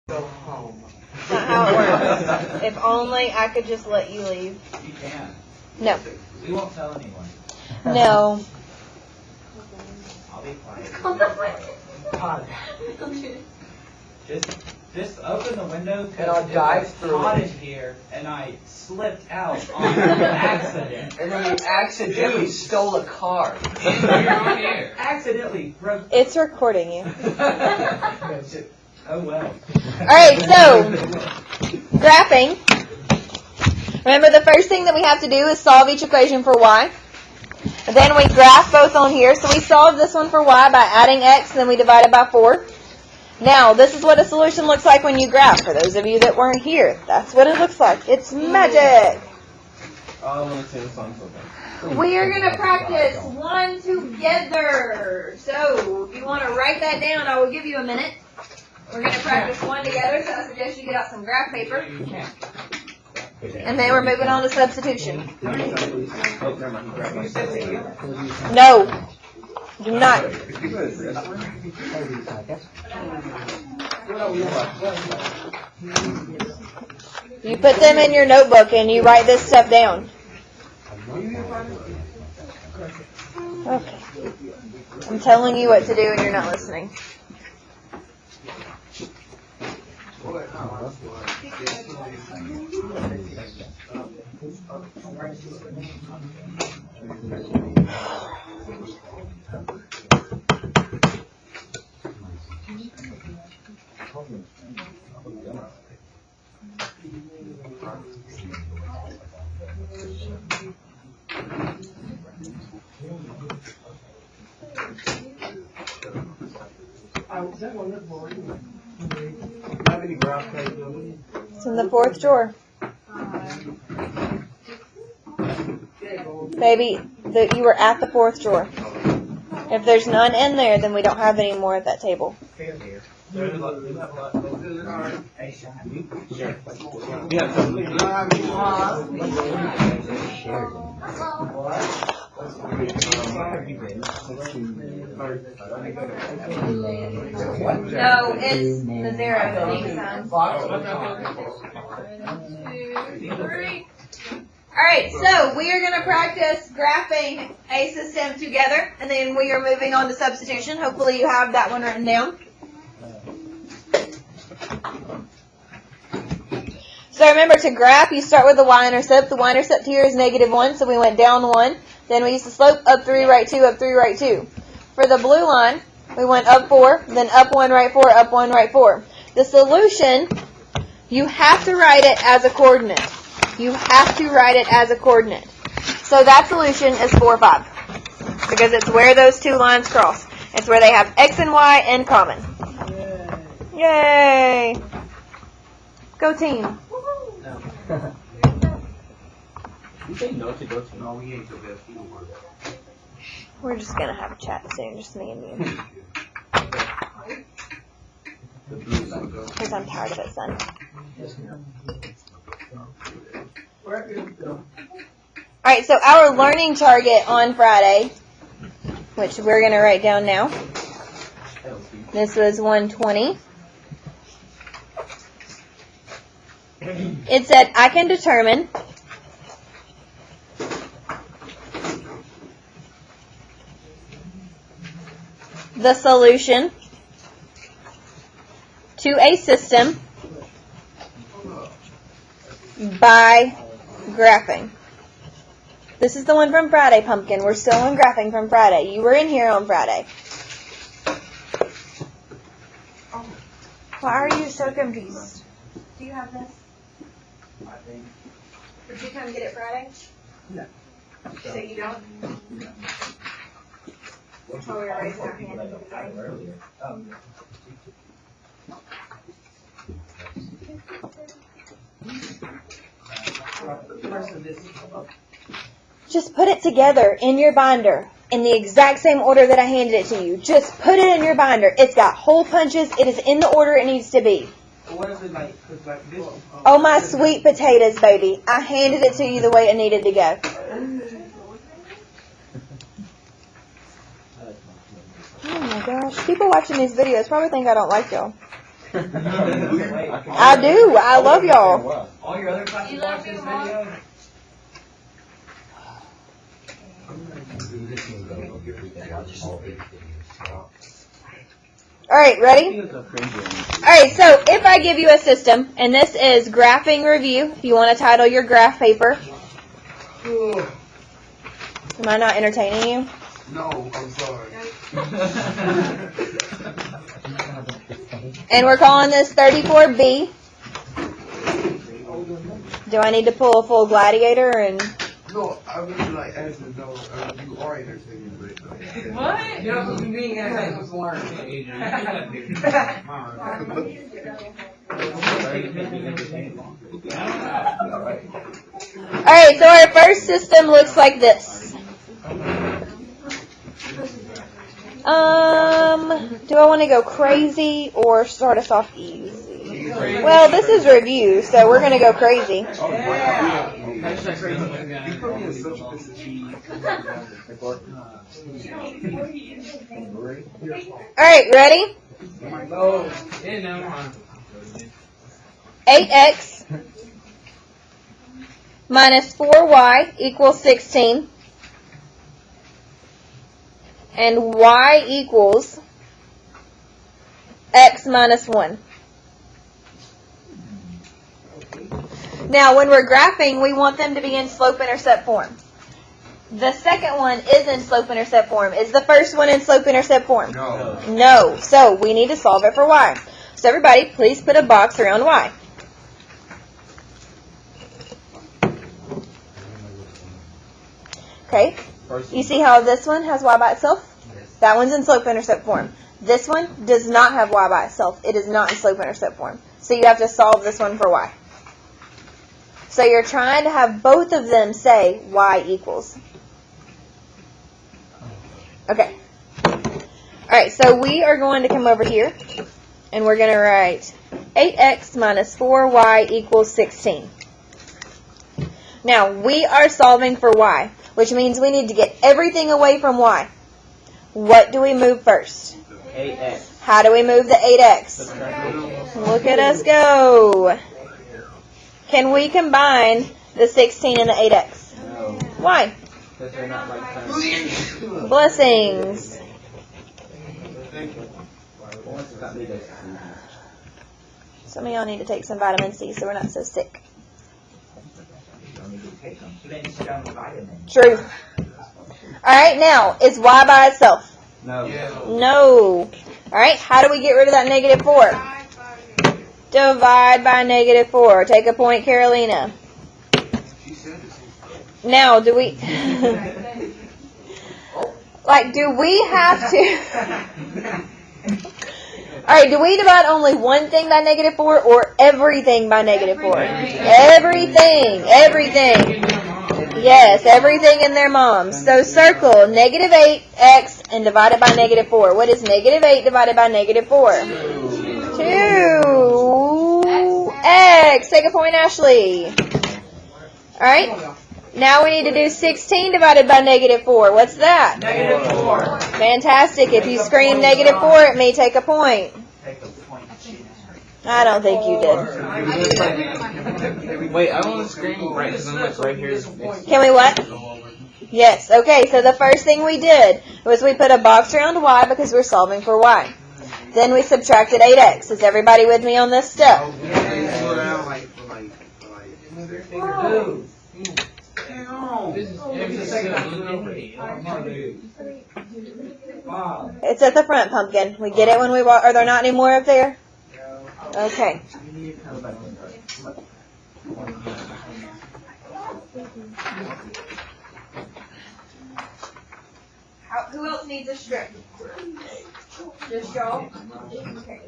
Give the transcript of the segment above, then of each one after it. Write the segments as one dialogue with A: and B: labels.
A: Go home.
B: That's not how it works. If only I could just let you leave.
C: You can.
B: No.
C: We won't tell anyone.
B: No.
C: I'll be quiet. Just open the window
A: And I'll dive through
C: hot
A: it.
C: in here, and I slipped out on accident.
A: And then you accidentally stole a car.
C: And you're on here. Accidentally broke.
B: It's recording you.
C: Oh well.
B: Alright, so, graphing. Remember, the first thing that we have to do is solve each equation for y. And then we graph both on here. So we solved this one for y by adding x, and then we divide it by 4. Now, this is what a solution looks like when you graph. For those of you that weren't here, that's what it looks like. It's magic. We are going to practice one together. So, if you want to write that down, I will give you a minute. We're going to practice one together, so I suggest you get out some graph paper. And then we're moving on to substitution. No. Do not. You put them in your notebook and you write this stuff down. Okay. I'm telling you what to do and you're not listening. It's in the 4th drawer. Baby, you were at the 4th drawer. If there's none in there, then we don't have any more at that table. No, it's the 0 1, 2, 3. Alright, so we are going to practice graphing a system together, and then we are moving on to substitution. Hopefully you have that one written down. So remember, to graph, you start with the y-intercept. The y-intercept here is -1, so we went down 1. Then we used the slope, up 3, right 2, up 3, right 2. For the blue line, we went up 4, then up 1, right 4, up 1, right 4. The solution, you have to write it as a coordinate. You have to write it as a coordinate. So that solution is 4, 5. Because it's where those two lines cross. It's where they have x and y in common. Yay! Go team.
C: You say no to go to.
A: No, we ain't the best anymore.
B: We're just going to have a chat soon, just me and you. Because I'm tired of it, son. Alright, so our learning target on Friday, which we're going to write down now. This was 120. It said, I can determine the solution to a system by graphing. This is the one from Friday, Pumpkin. We're still on graphing from Friday. You were in here on Friday. Why are you so confused? Do you have this?
C: I think.
B: Did you come get it Friday?
C: No.
B: So you don't?
C: No.
B: Oh, we were raising our hand.
C: Earlier. Oh.
B: Just put it together in your binder in the exact same order that I handed it to you. Just put it in your binder. It's got hole punches. It is in the order it needs to be.
A: What is it like? Like this?
B: Oh, my sweet potatoes, baby. I handed it to you the way it needed to go. Oh my gosh. People watching these videos probably think I don't like y'all. I do. I love y'all.
C: All your other classes watch this video?
B: Alright, ready? Alright, so if I give you a system, and this is graphing review, if you want to title your graph paper. Am I not entertaining you?
D: No, I'm sorry.
B: And we're calling this 34B. Do I need to pull a full gladiator and...
D: No, I really like asking, no, you are entertaining, but
C: What? You're not supposed to be being entertained before.
B: Alright, so our first system looks like this. Do I want to go crazy or start us off easy? Well, this is review, so we're going to go crazy.
D: you put me in such a position.
B: Alright, ready?
C: Oh, yeah, no.
B: 8x minus 4y equals 16. And y equals x minus 1. Now, when we're graphing, we want them to be in slope-intercept form. The second one is in slope-intercept form. Is the first one in slope-intercept form?
D: No.
B: No. So, we need to solve it for y. So, everybody, please put a box around y. Okay. You see how this one has y by itself? That one's in slope-intercept form. This one does not have y by itself. It is not in slope-intercept form. So you have to solve this one for y. So you're trying to have both of them say y equals. Okay. Alright, so we are going to come over here, and we're going to write 8x minus 4y equals 16. Now, we are solving for y, which means we need to get everything away from y. What do we move first?
C: 8x.
B: How do we move the 8x? Look at us go. Can we combine the 16 and the 8x?
C: No.
B: Why?
C: Because they're not like terms.
B: Blessings. Some of y'all need to take some vitamin C so we're not so sick. True. Alright, now, is y by itself?
C: No.
B: No. Alright, how do we get rid of that negative 4? Divide by negative 4. Take a point, Carolina. Now, do we... like, do we have to... Alright, do we divide only one thing by negative 4 or everything by negative 4? Everything. Everything. Yes, everything in their moms. So circle negative 8x and divide it by negative 4. What is negative 8 divided by negative 4? 2x. Take a point, Ashley. Alright. Now we need to do 16 divided by negative 4. What's that?
C: Negative 4.
B: Fantastic. If you scream negative 4 at me, take a point. I don't think you did.
E: Wait, I want to scream right because I'm like right here.
B: Can we what? Yes. Okay, so the first thing we did was we put a box around y because we're solving for y. Then we subtracted 8x. Is everybody with me on this step? It's at the front, Pumpkin. We get it when we walk. Are there not any more up there? Okay. Who else needs a strip? Just y'all? Okay.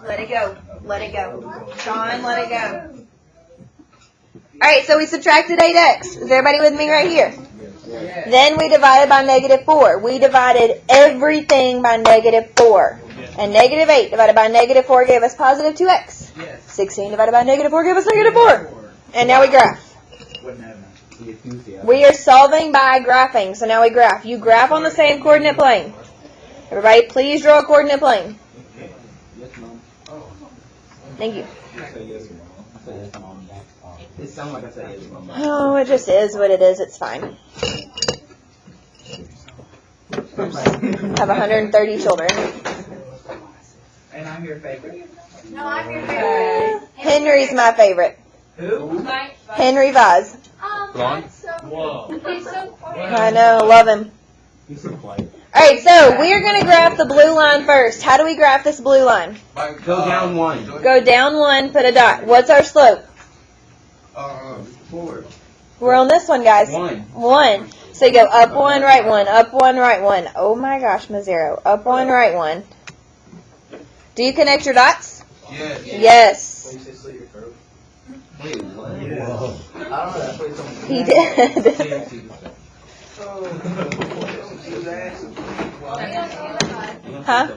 B: Let it go. Let it go. Sean, let it go. Alright, so we subtracted 8x. Is everybody with me right here? Then we divided by negative 4. We divided everything by negative 4. And negative 8 divided by negative 4 gave us positive 2x. 16 divided by negative 4 gave us negative 4. And now we graph. We are solving by graphing. So now we graph. You graph on the same coordinate plane. Everybody, please draw a coordinate plane. Thank you.
C: It sounds like I said yes, Mom.
B: Oh, it just is what it is. It's fine. Have 130 children.
C: And I'm your favorite.
F: No, I'm your favorite.
B: Henry's my favorite.
C: Who?
B: Henry Vaz.
E: Blonde?
F: That's so
C: Whoa.
F: He's so funny.
B: I know, love him.
C: He's so quiet.
B: Alright, so we're going to graph the blue line first. How do we graph this blue line?
C: Go down one.
B: Go down one, put a dot. What's our slope?
D: 4.
B: We're on this one, guys.
C: 1.
B: 1. So you go up 1, right 1, up 1, right 1. Oh my gosh, Mazzaro. Up 1, right 1. Do you connect your dots?
D: Yes.
B: Yes.
C: Wait, what?
A: I don't know. That's what he's talking
B: He did. Huh?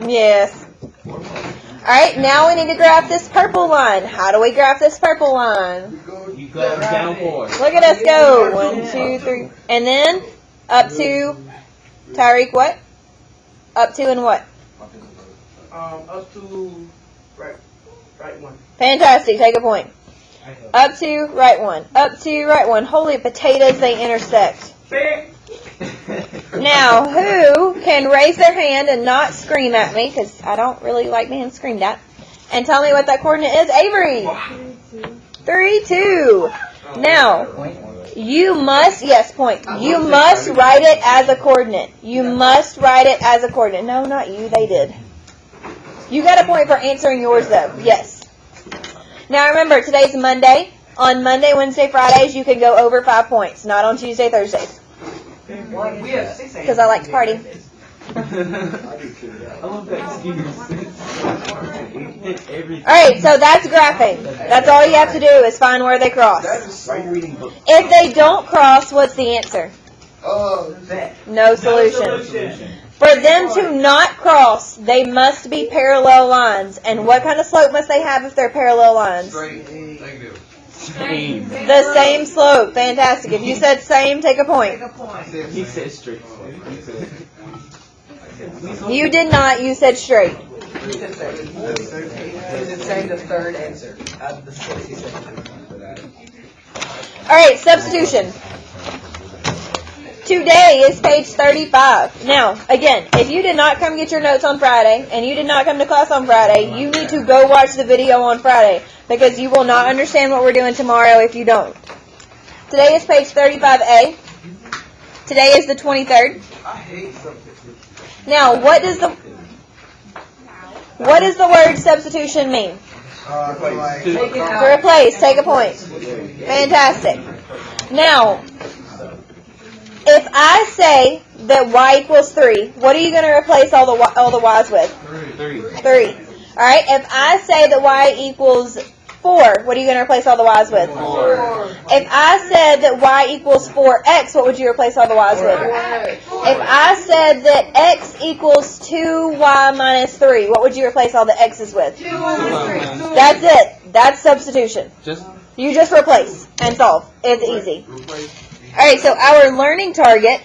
B: Yes. Alright, now we need to graph this purple line. How do we graph this purple line?
C: You go down 4.
B: Look at us go. 1, 2, 3. And then up to, Tyreek, what? Up to and what?
D: Up to right 1.
B: Fantastic. Take a point. Up to, right 1. Up to, right 1. Holy potatoes, they intersect. Now, who can raise their hand and not scream at me, because I don't really like being screamed at, and tell me what that coordinate is? Avery. 3, 2. Now, you must, yes, point. You must write it as a coordinate. You must write it as a coordinate. No, not you. They did. You got a point for answering yours, though. Yes. Now, remember, today's Monday. On Monday, Wednesday, Fridays, you can go over 5 points. Not on Tuesday, Thursdays.
A: We have 6
B: Because I like to party.
C: I love that excuse.
B: Alright, so that's graphing. That's all you have to do is find where they cross.
C: Why are you reading books?
B: If they don't cross, what's the answer? No solution. For them to not cross, they must be parallel lines. And what kind of slope must they have if they're parallel lines?
C: Same.
B: The same slope. Fantastic. If you said same, take a point.
C: He said straight.
B: You did not. You said straight.
A: He's saying the third answer out of the 6 he said.
B: Alright, substitution. Today is page 35. Now, again, if you did not come get your notes on Friday, and you did not come to class on Friday, you need to go watch the video on Friday, because you will not understand what we're doing tomorrow if you don't. Today is page 35A. Today is the 23rd.
D: I hate substitution.
B: Now, what does the word substitution mean? To replace. Take a point. Fantastic. Now, if I say that y equals 3, what are you going to replace all the y's with?
C: 3.
B: 3. All right. If I say that y equals 4, what are you going to replace all the y's with?
C: 4.
B: If I said that y equals 4x, what would you replace all the y's with? If I said that x equals 2y minus 3, what would you replace all the x's with?
F: 2 minus 3.
B: That's it. That's substitution.
E: Just
B: You just replace and solve. It's easy. All right, so our learning target,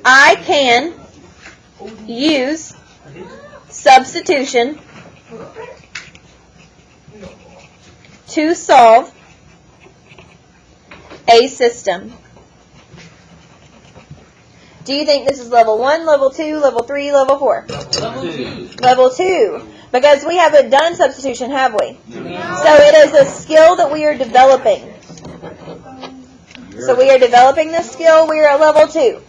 B: I can use substitution to solve a system. Do you think this is level 1, level 2, level 3, level 4?
C: Level 2.
B: Level 2. Because we haven't done substitution, have we? So it is a skill that we are developing. So we are developing this skill. We are at level 2.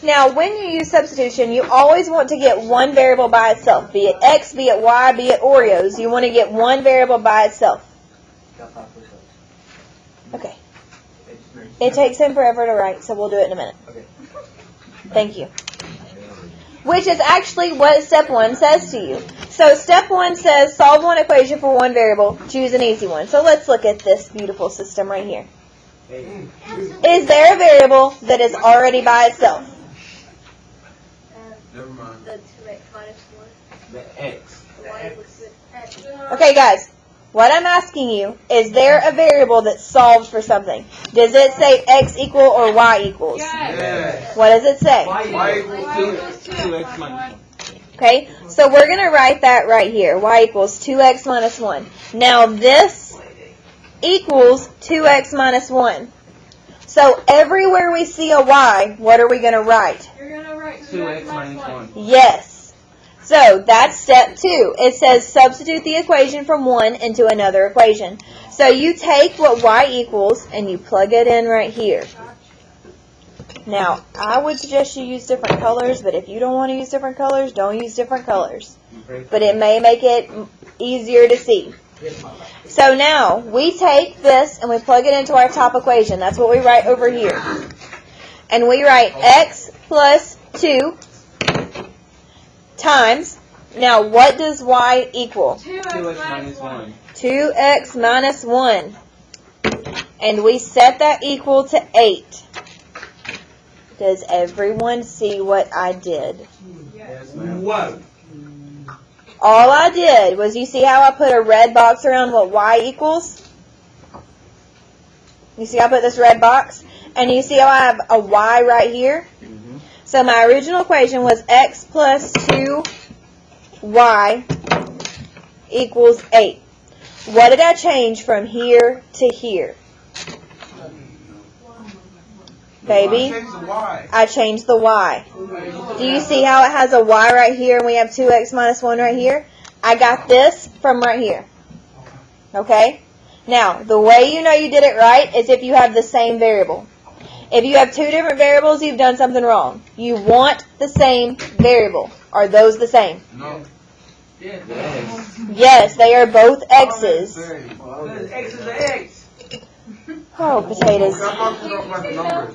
B: Now, when you use substitution, you always want to get one variable by itself. Be it x, be it y, be it Oreos. You want to get one variable by itself. Okay. It takes him forever to write, so we'll do it in a minute. Thank you. Which is actually what step 1 says to you. So step 1 says solve one equation for one variable, choose an easy one. So let's look at this beautiful system right here. Is there a variable that is already by itself?
D: Never mind.
F: The 2x minus 1.
C: The X.
F: The y equals 6x.
B: Okay, guys. What I'm asking you, is there a variable that solves for something? Does it say x equal or y equals?
D: Yes.
B: What does it say?
D: Y equals
E: 2x minus 1.
B: Okay, so we're going to write that right here. Y equals 2x minus 1. Now this equals 2x minus 1. So everywhere we see a y, what are we going to write?
F: You're gonna write
E: 2x minus 1.
B: Yes. So that's step 2. It says substitute the equation from one into another equation. So you take what y equals and you plug it in right here. Now, I would suggest you use different colors, but if you don't want to use different colors, don't use different colors. But it may make it easier to see. So now, we take this and we plug it into our top equation. That's what we write over here. And we write x plus 2 times, now what does y equal?
E: 2x minus 1.
B: 2x minus 1. And we set that equal to 8. Does everyone see what I did?
C: Yes, ma'am. Whoa.
B: All I did was, you see how I put a red box around what y equals? You see how I put this red box? And you see how I have a y right here? So my original equation was x plus 2y equals 8. What did I change from here to here? Baby? I changed the y. Do you see how it has a y right here and we have 2x minus 1 right here? I got this from right here. Okay? Now, the way you know you did it right is if you have the same variable. If you have two different variables, you've done something wrong. You want the same variable. Are those the same?
D: No.
B: Yes, they are both x's.
C: X is a X.
B: Oh, potatoes.
D: I thought you don't like the numbers.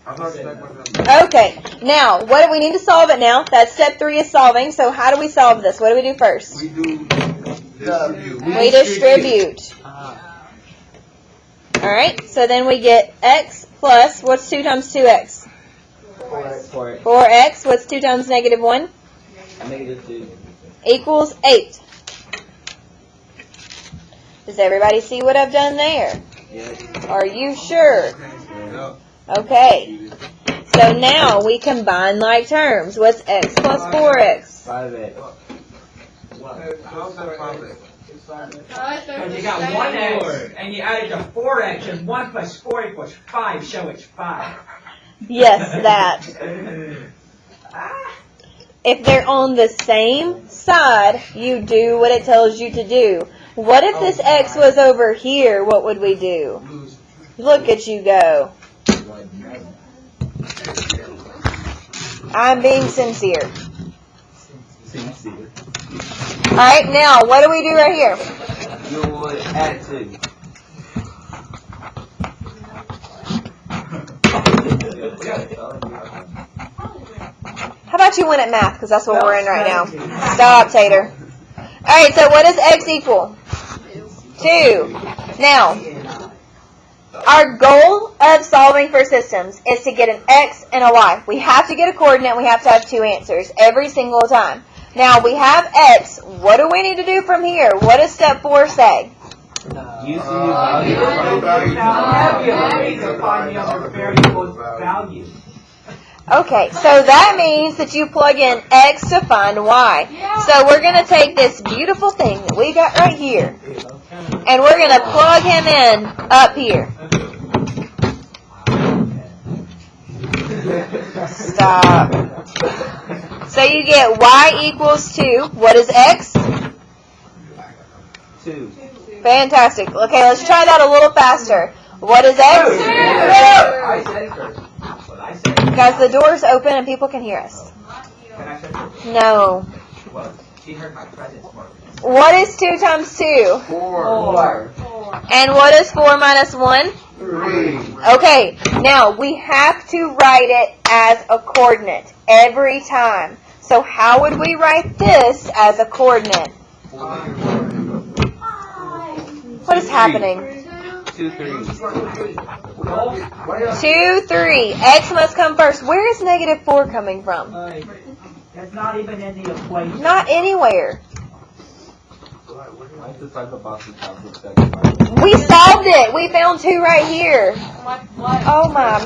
D: I thought you didn't like the numbers.
B: Okay, now, what do we need to solve it now? That's step 3 is solving. So how do we solve this? What do we do first?
D: We do distribute.
B: We distribute. All right, so then we get x plus, what's 2 times 2x? 4x. What's 2 times negative 1?
C: Negative 2.
B: Equals 8. Does everybody see what I've done there?
C: Yes.
B: Are you sure?
D: Yeah.
B: Okay. So now we combine like terms. What's x plus 4x?
C: 5x.
D: How's that 5x?
C: Because you got 1x and you added to 4x and 1 plus 4 equals 5, so it's 5.
B: Yes, that. If they're on the same side, you do what it tells you to do. What if this x was over here? What would we do? Look at you go. I'm being sincere. Alright, now, what do we do right here?
C: You would add 2.
B: How about you win at math, because that's what we're in right now. Stop, Tater. Alright, so what does x equal? 2. Now, our goal of solving for systems is to get an x and a y. We have to get a coordinate, we have to have 2 answers every single time. Now, we have x. What do we need to do from here? What does step 4 say?
C: Using the value to find the other variable's value.
B: Okay, so that means that you plug in x to find y. So we're going to take this beautiful thing that we got right here, and we're going to plug him in up here. Stop. So you get y equals 2. What is x?
C: 2.
B: Fantastic. Okay, let's try that a little faster. What is x?
C: I said it first. That's what I said.
B: Guys, the door's open and people can hear us.
C: Can I say it first?
B: No.
C: Well, she heard my presence more.
B: What is 2 times 2?
D: 4.
B: And what is 4 minus 1?
D: 3.
B: Okay, now we have to write it as a coordinate every time. So how would we write this as a coordinate? What is happening?
E: 2, 3.
B: 2, 3. X must come first. Where is negative 4 coming from?
C: That's not even in the equation.
B: Not anywhere.
E: Why the type of box is top of second?
B: We solved it. We found 2 right here.
F: What?
B: Oh my.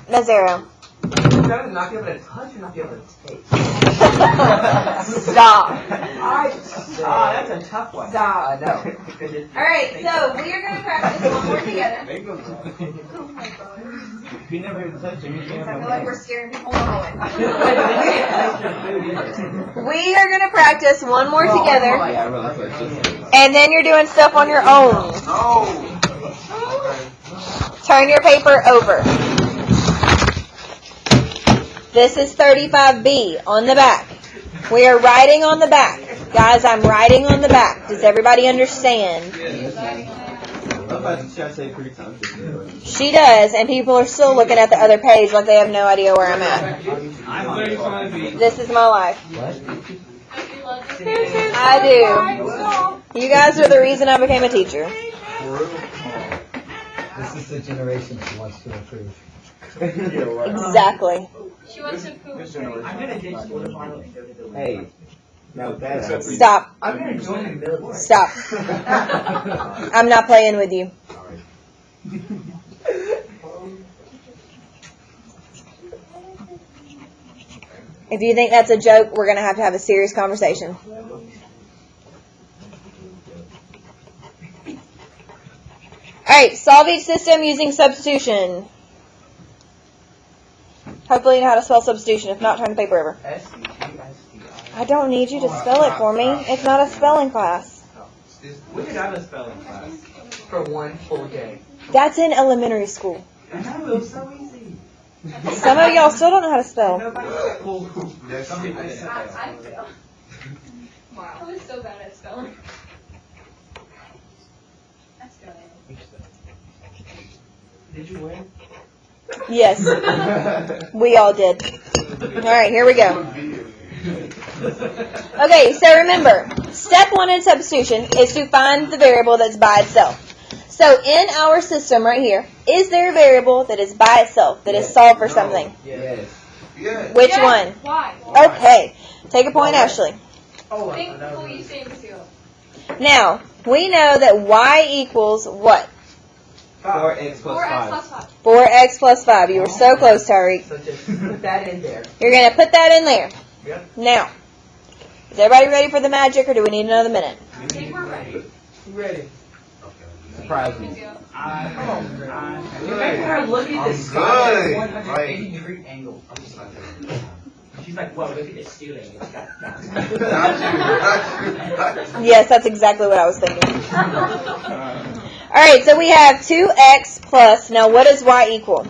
B: Nazero.
A: You'd rather not be able to touch or not be able to taste?
B: Stop.
C: That's a tough one.
B: Stop.
A: I know.
B: Alright, so we are going to practice one more together.
E: If you never even touch it, you can't
B: I
E: have
B: feel like
E: it.
B: we're scaring people away. We are going to practice one more together.
E: Yeah, I really like this.
B: And then you're doing stuff on your own. Turn your paper over. This is 35B on the back. We are writing on the back. Guys, I'm writing on the back. Does everybody understand?
E: I'm about to try to say 3 times.
B: She does, and people are still looking at the other page like they have no idea where I'm at.
C: I'm 35B.
B: This is my life. I do. You guys are the reason I became a teacher.
G: This is the generation she wants to improve.
B: Exactly.
F: She wants to poop.
C: I'm gonna ditch school tomorrow and go to the
E: Hey, now that
B: Stop.
A: I'm gonna join the military.
B: Stop. I'm not playing with you. If you think that's a joke, we're going to have a serious conversation. Alright, solve each system using substitution. Hopefully you know how to spell substitution. If not, turn the paper over.
A: S-U-G-S-T-I.
B: I don't need you to spell it for me. It's not a spelling class.
C: We could have a spelling class.
A: For one full day.
B: That's in elementary school.
C: I know, it was so easy.
B: Some of y'all still don't know how to spell.
C: Nobody Some people didn't fail.
F: I failed. Wow. I was so bad at spelling. That's good.
C: Did you win?
B: Yes, we all did. Alright, here we go. Okay, so remember, step 1 in substitution is to find the variable that's by itself. So in our system right here, is there a variable that is by itself, that is solved for something?
E: Yes.
B: Which
F: Yes.
B: one?
F: Why?
B: Okay, take a point, Ashley.
A: Oh,
F: Think before you say it too.
B: Now, we know that y equals what?
E: 4x plus
F: 4x
E: 5.
F: plus 5.
B: 4x plus 5. You were so close, Tariq.
A: So just put that in there.
B: You're going to put that in there.
A: Yep.
B: Now, is everybody ready for the magic, or do we need another minute?
F: I think we're ready.
A: Ready.
E: Surprise me.
F: Me too.
C: Remember her looking at the sky at a 180-degree angle. She's like, whoa, look at this ceiling. It's got
B: Yes, that's exactly what I was thinking. Alright, so we have 2x plus, now what does y equal?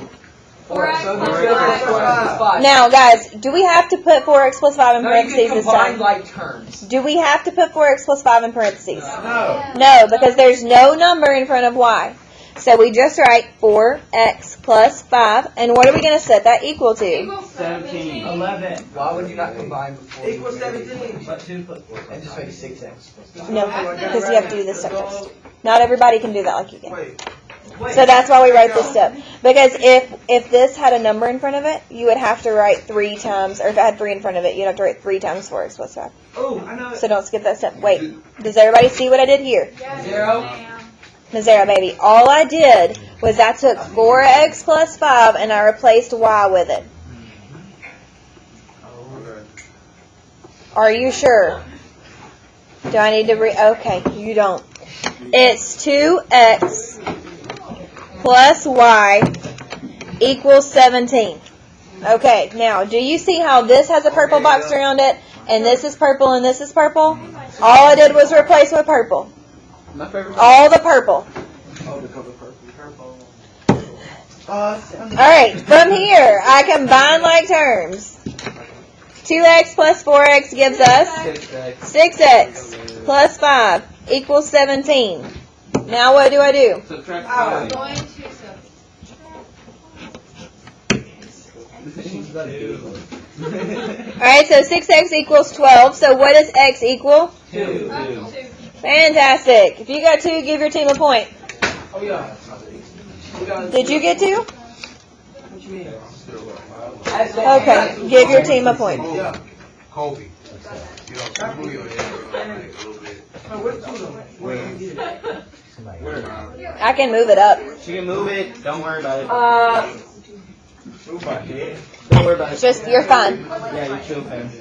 F: 4x
A: So
F: plus
A: just go for
F: 5.
A: 5.
B: Now, guys, do we have to put 4x plus 5 in
A: No, you
B: parentheses
A: can
B: this
A: combine
B: time?
A: like terms.
B: Do we have to put 4x plus 5 in parentheses?
A: No.
B: No, because there's no number in front of y. So we just write 4x plus 5, and what are we going to set that equal to?
F: Equals
E: 17.
C: 11.
A: Why would you not combine before?
C: Equals 17. But 2 plus 4.
A: And just make 6x.
B: No, because you have to do this step first. Not everybody can do that like you can.
C: Wait.
B: So that's why we write this step. Because if this had a number in front of it, you would have to write 3 times, or if it had 3 in front of it, you'd have to write 3 times 4x plus 5.
C: Oh, I know it.
B: So don't skip that step. Wait, does everybody see what I did here?
F: Yes.
A: 0.
F: Ma'am.
B: Nazera, baby, all I did was I took 4x plus 5 and I replaced y with it. Are you sure? Do I need to okay, you don't. It's 2x plus y equals 17. Okay, now, do you see how this has a purple box around it, and this is purple, and this is purple? All I did was replace with purple.
E: My favorite.
B: All the purple.
E: Oh, the color purple.
B: Alright, from here, I combine like terms. 2x plus 4x gives us
E: 6x.
B: 6x plus 5 equals 17. Now what do I do?
E: Subtract
F: I'm
E: 5.
F: going to sub.
B: Alright, so 6x equals 12. So what does x equal?
C: 2.
F: 2.
B: Fantastic. If you got 2, give your team a point.
A: Oh, yeah.
B: Did you get 2?
A: What you mean?
B: Okay, give your team a point.
A: Yeah.
D: Kobe. You know, move your head like, a little bit.
B: I can move it up.
E: She can move it. Don't worry about it.
C: Move my head.
E: Don't worry about it.
B: Just, you're fine.
E: Yeah, you're chill, fam.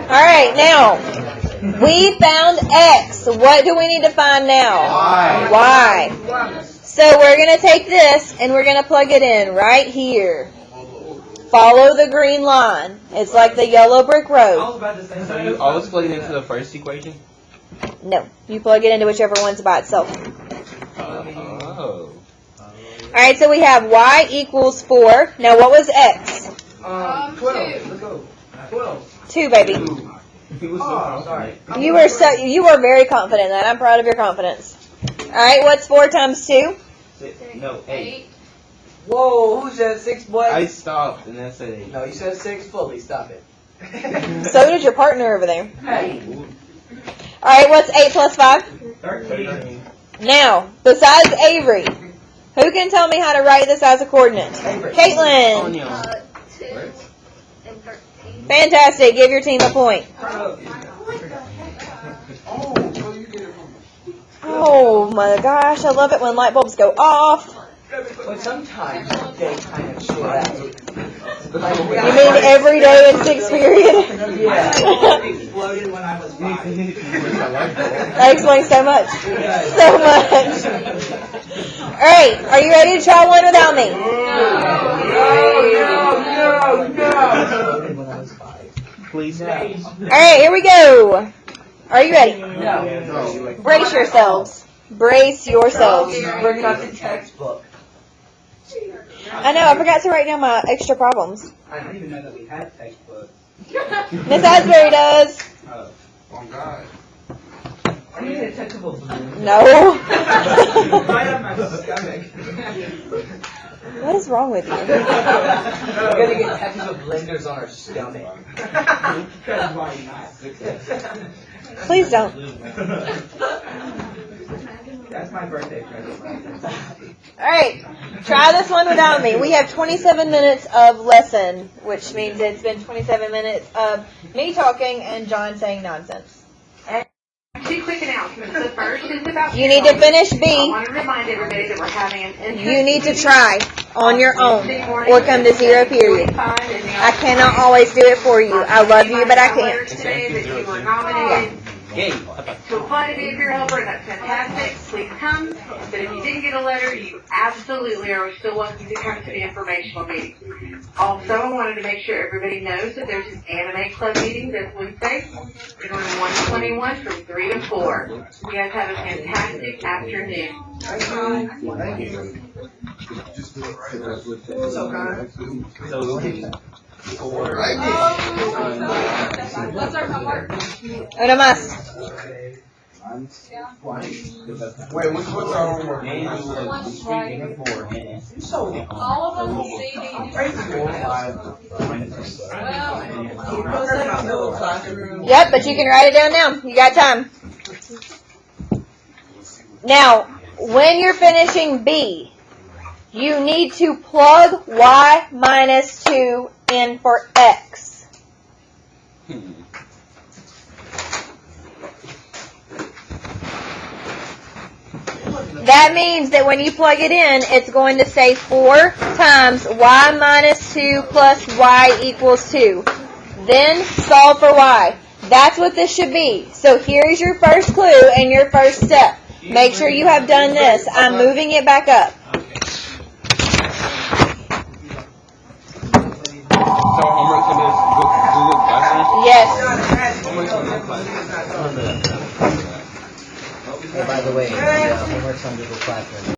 B: Alright, now, we found X. What do we need to find now? Y. So we're going to take this and we're going to plug it in right here. Follow the green line. It's like the yellow brick
C: I
B: road.
C: was about to say
E: So you always plug it into the first equation?
B: No, you plug it into whichever one's by itself.
E: Oh.
B: Alright, so we have Y equals 4. Now what was X?
A: 12. Let's go. 12.
B: 2, baby.
E: He was so
A: Oh, sorry.
B: You were very confident in that. I'm proud of your confidence. Alright, what's 4 times 2?
E: No, 8.
A: Whoa, who said 6, boy?
E: I stopped and then said 8.
A: No, you said 6 fully. Stop it.
B: So did your partner over there.
A: Hey.
B: Alright, what's 8 plus 5?
C: 13.
B: Now, besides Avery, who can tell me how to write this as a coordinate? Caitlin!
E: Onion.
F: 2 and 13.
B: Fantastic. Give your team a point.
D: Oh, so you get it from
B: Oh my gosh, I love it when light bulbs go off.
A: But sometimes they kind of short out.
B: You mean every day in 6th period?
A: Yeah.
C: Exploded when I was 5.
B: That explains so much. So much. Alright, are you ready to try one without me?
A: When I was 5.
E: Please.
B: Alright, here we go. Are you ready?
A: No.
B: Brace yourselves. Brace yourselves.
A: Bring out the textbook.
B: I know, I forgot to write down my extra problems.
C: I didn't even know that we had textbooks.
B: Miss Asbury does.
D: Oh, God.
C: I need a textbook.
B: No.
C: Right on my stomach.
B: What is wrong with you?
A: We're gonna get textbook blenders on our stomach.
C: Because why not?
B: Please don't.
C: That's my birthday present.
B: Alright, try this one without me. We have 27 minutes of lesson, which means it's been 27 minutes of me talking and John saying nonsense.
H: Two quick announcements. The first is about
B: You need to finish
H: I
B: B.
H: want to remind everybody that we're having an
B: You need to try on your own or come to 0 period. I cannot always do it for you. I love you, but I can't.
H: Today that you were nominated
E: Game.
H: to apply to be a peer helper, and that's fantastic. Please come. But if you didn't get a letter, you absolutely are still welcome to come to the informational meeting. Also, I wanted to make sure everybody knows that there's an anime club meeting this Wednesday in room 121 from 3 to 4. You guys have a fantastic afternoon.
D: Thank you. Just do it right.
A: So kind.
E: So,
D: Right
F: What's our homework?
B: Una más.
D: Wait, what's our homework?
F: All of them C, D,
B: Yep, but you can write it down now. You got time. Now, when you're finishing B, you need to plug Y minus 2 in for X. That means that when you plug it in, it's going to say 4 times Y minus 2 plus Y equals 2. Then solve for Y. That's what this should be. So here's your first clue and your first step. Make sure you have done this. I'm moving it back up.
E: So homework to this Google Classroom?
B: Yes.
G: Oh, by the way, homework's on Google Classroom.